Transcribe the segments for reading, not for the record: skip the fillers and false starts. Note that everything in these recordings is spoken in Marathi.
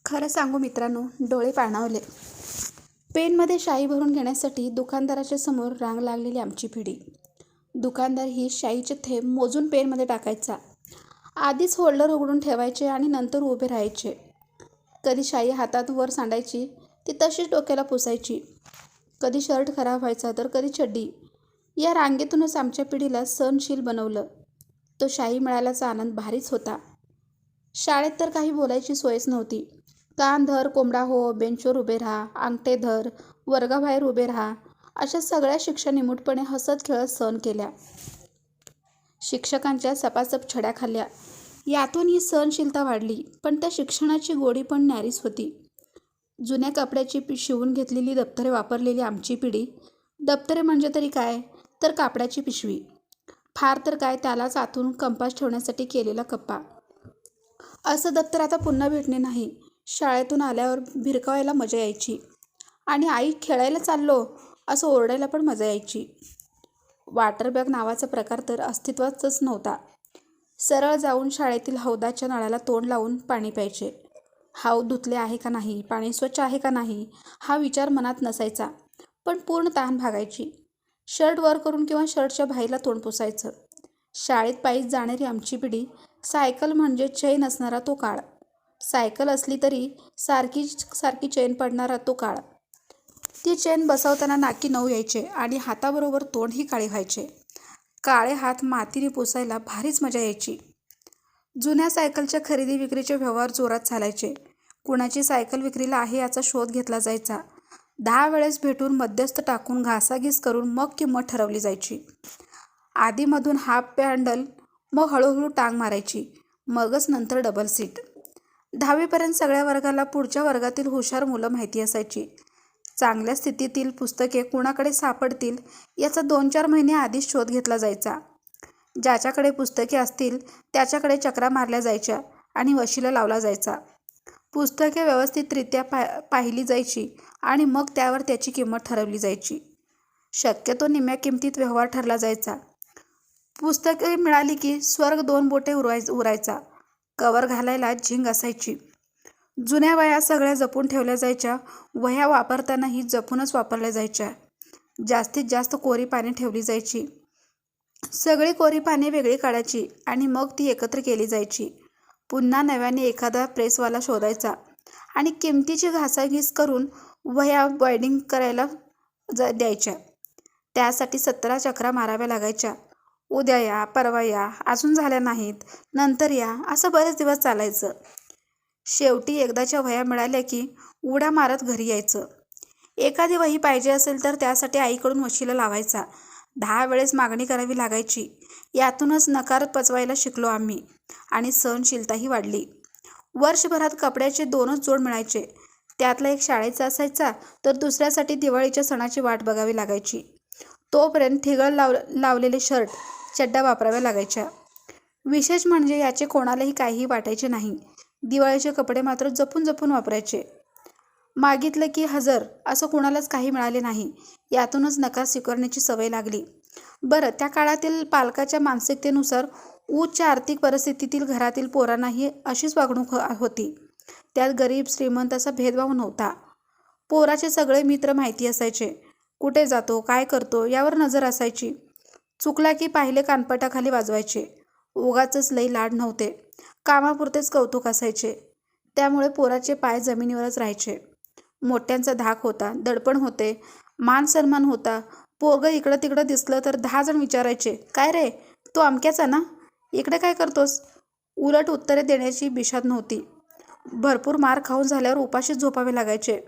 खरं सांगू मित्रांनो, डोळे पाणावले. पेनमध्ये शाई भरून घेण्यासाठी दुकानदाराच्या समोर रांग लागलेली आमची पिढी. दुकानदार ही शाईचे थेंब मोजून पेनमध्ये टाकायचा. आधीच होल्डर उघडून ठेवायचे आणि नंतर उभे राहायचे. कधी शाई हातात वर सांडायची, ती तशीच डोक्याला पुसायची. कधी शर्ट खराब व्हायचा तर कधी चड्डी. या रांगेतूनच आमच्या पिढीला सहनशील बनवलं. तो शाई मिळाल्याचा आनंद भारीच होता. शाळेत तर काही बोलायची सोयच नव्हती. कान धर, कोंबडा हो, बेंचवर उभे राहा, अंगठे धर, वर्गाबाहेर उभे राहा, अशा सगळ्या शिक्षा निमूटपणे हसत खेळत सहन केल्या. शिक्षकांच्या सपासप छड्या खाल्ल्या. यातून ही सहनशीलता वाढली. पण त्या शिक्षणाची गोडी पण न्यारीच होती. जुन्या कपड्याची शिवून घेतलेली दप्तरे वापरलेली आमची पिढी. दप्तरे म्हणजे तरी काय, तर कापडाची पिशवी. फार तर काय, त्यालाच आतून कंपास ठेवण्यासाठी केलेला कप्पा. असं दप्तर आता पुन्हा भेटणे नाही. शाळेतून आल्यावर भिरकावायला मजा यायची आणि आई खेळायला चाललो असं ओरडायला पण मजा यायची. वॉटर बॅग नावाचा प्रकार तर अस्तित्वातच नव्हता. सरळ जाऊन शाळेतील हौदाच्या नळाला तोंड लावून पाणी प्यायचे. हौद धुतले आहे का नाही, पाणी स्वच्छ आहे का नाही, हा विचार मनात नसायचा. पण पूर्ण तहान भागायची. शर्ट वर करून किंवा शर्टच्या बाहेरला तोंड पुसायचं. शाळेत पायीच जाणारी आमची पिढी. सायकल म्हणजे चैन असणारा तो काळ. सायकल असली तरी सारखी सारखी चैन पडणारा तो काळ. ती चैन बसवताना नाकी नऊ यायचे आणि हाताबरोबर तोंडही काळे व्हायचे. काळे हात मातीने पुसायला भारीच मजा यायची. जुन्या सायकलच्या खरेदी विक्रीचे व्यवहार जोरात चालायचे. कुणाची सायकल विक्रीला आहे याचा शोध घेतला जायचा. 10 वेळेस भेटून मध्यस्थ टाकून घासाघीस करून मग किंमत ठरवली जायची. आधीमधून हाफ पॅन्डल, मग हळूहळू टांग मारायची, मगच नंतर डबल सीट. 10वीपर्यंत सगळ्या वर्गाला पुढच्या वर्गातील हुशार मुलं माहिती असायची. चांगल्या स्थितीतील पुस्तके कुणाकडे सापडतील याचा 2-4 महिने आधीच शोध घेतला जायचा. ज्याच्याकडे पुस्तके असतील त्याच्याकडे चकरा मारल्या जायच्या आणि वशिला लावला जायचा. पुस्तके व्यवस्थितरित्या पाहिली जायची आणि मग त्यावर त्याची किंमत ठरवली जायची. शक्यतो निम्म्या किमतीत व्यवहार ठरला जायचा. पुस्तके मिळाली की स्वर्ग 2 बोटे उरायचा. कवर घालायला झिंग असायची. जुन्या वह्या सगळ्या जपून ठेवल्या जायच्या. वह्या वापरतानाही जपूनच वापरल्या जायच्या. जास्तीत जास्त कोरी पाने ठेवली जायची. सगळी कोरी पाने वेगळी काढायची आणि मग ती एकत्र केली जायची. पुन्हा नव्याने एखादा प्रेसवाला शोधायचा आणि किमतीची घासाघीस करून वह्या बाइंडिंग करायला द्यायच्या. त्यासाठी 17 चकरा माराव्या लागायच्या. उद्या या, परवा या, अजून झाल्या नाहीत, नंतर या, असं बरेच दिवस चालायचं. शेवटी एकदाच्या वह्या मिळाल्या की उड्या मारत घरी यायचं. एखादी वही पाहिजे असेल तर त्यासाठी आईकडून वशिला लावायचा. 10 वेळेस मागणी करावी लागायची. यातूनच नकार पचवायला शिकलो आम्ही आणि सहनशीलताही वाढली. वर्षभरात कपड्याचे 2च जोड मिळायचे. त्यातला एक शाळेचा असायचा तर दुसऱ्यासाठी दिवाळीच्या सणाची वाट बघावी लागायची. तोपर्यंत ठिगळ लावलेले शर्ट, चड्ड्या वापराव्या लागायच्या. विशेष म्हणजे याचे कोणालाही काहीही वाटायचे नाही. दिवाळीचे कपडे मात्र जपून जपून वापरायचे. मागितलं की हजर, असं कोणालाच काही मिळाले नाही. यातूनच नकार स्वीकारण्याची सवय लागली. बरं, त्या काळातील पालकाच्या मानसिकतेनुसार उच्च आर्थिक परिस्थितीतील घरातील पोरांनाही अशीच वागणूक होती. त्यात गरीब श्रीमंत असा भेदभाव नव्हता. पोराचे सगळे मित्र माहिती असायचे. कुठे जातो, काय करतो यावर नजर असायची. चुकला की पाहिले कानपटाखाली वाजवायचे. उगाचच लई लाड नव्हते, कामापुरतेच कौतुक असायचे. त्यामुळे पोराचे पाय जमिनीवरच राहायचे. मोठ्यांचा धाक होता, दडपण होते, मान सन्मान होता. पोरगं इकडं तिकडं दिसलं तर 10 जण विचारायचे, काय रे, तो अमक्याचा ना, इकडे काय करतोस? उलट उत्तरे देण्याची बिशात नव्हती. भरपूर मार खाऊन झाल्यावर उपाशीच झोपावे लागायचे.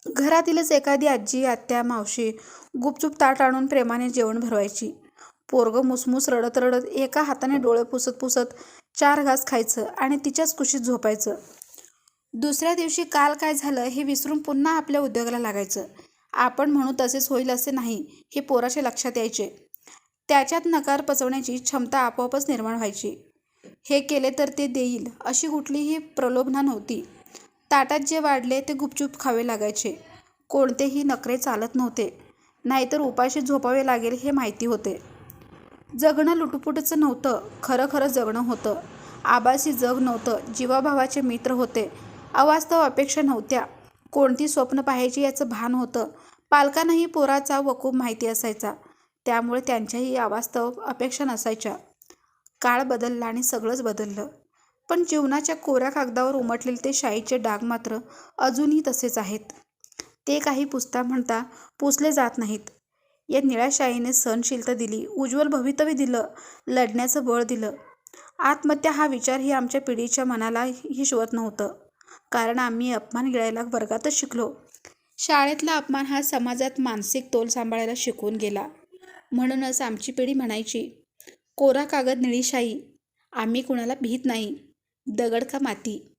घरातीलच एखादी आजी, आत्या, मावशी गुपचूप ताट आणून प्रेमाने जेवण भरवायची. पोरगं मुसमुस रडत रडत एका हाताने डोळे पुसत पुसत 4 घास खायचं आणि तिच्याच कुशीत झोपायचं. दुसऱ्या दिवशी काल काय झालं हे विसरून पुन्हा आपल्या उद्योगाला लागायचं. आपण म्हणू तसेच होईल असे नाही, हे पोराच्या लक्षात यायचे. त्याच्यात नकार पचवण्याची क्षमता आपोआपच निर्माण व्हायची. हे केले तर ते देईल अशी कुठलीही प्रलोभना नव्हती. ताटात जे वाढले ते गुपचूप खावे लागायचे. कोणतेही नखरे चालत नव्हते, नाहीतर उपाशी झोपावे लागेल हे माहिती होते. जगणं लुटपुटचं नव्हतं, खरं खरं जगणं होतं. आभासी जग नव्हतं, जीवाभावाचे मित्र होते. अवास्तव अपेक्षा नव्हत्या. कोणती स्वप्न पाहायची याचं भान होतं. पालकांनाही पोराचा वकूब माहिती असायचा, त्यामुळे त्यांच्याही अवास्तव अपेक्षा नसायच्या. काळ बदलला आणि सगळंच बदललं. पण जीवनाच्या कोऱ्या कागदावर उमटलेले ते शाईचे डाग मात्र अजूनही तसेच आहेत. ते काही पुसता म्हणता पुसले जात नाहीत. या निळ्या शाईने सहनशीलता दिली, उज्ज्वल भवितव्य दिलं, लढण्याचं बळ दिलं. आत्महत्या हा विचारही आमच्या पिढीच्या मनाला हिशवत नव्हतं, कारण आम्ही अपमान गिळायला वर्गातच शिकलो. शाळेतला अपमान हा समाजात मानसिक तोल सांभाळायला शिकवून गेला. म्हणूनच आमची पिढी म्हणायची, कोरा कागद निळी शाई. आम्ही कुणाला भीत नाही, दगड का माती.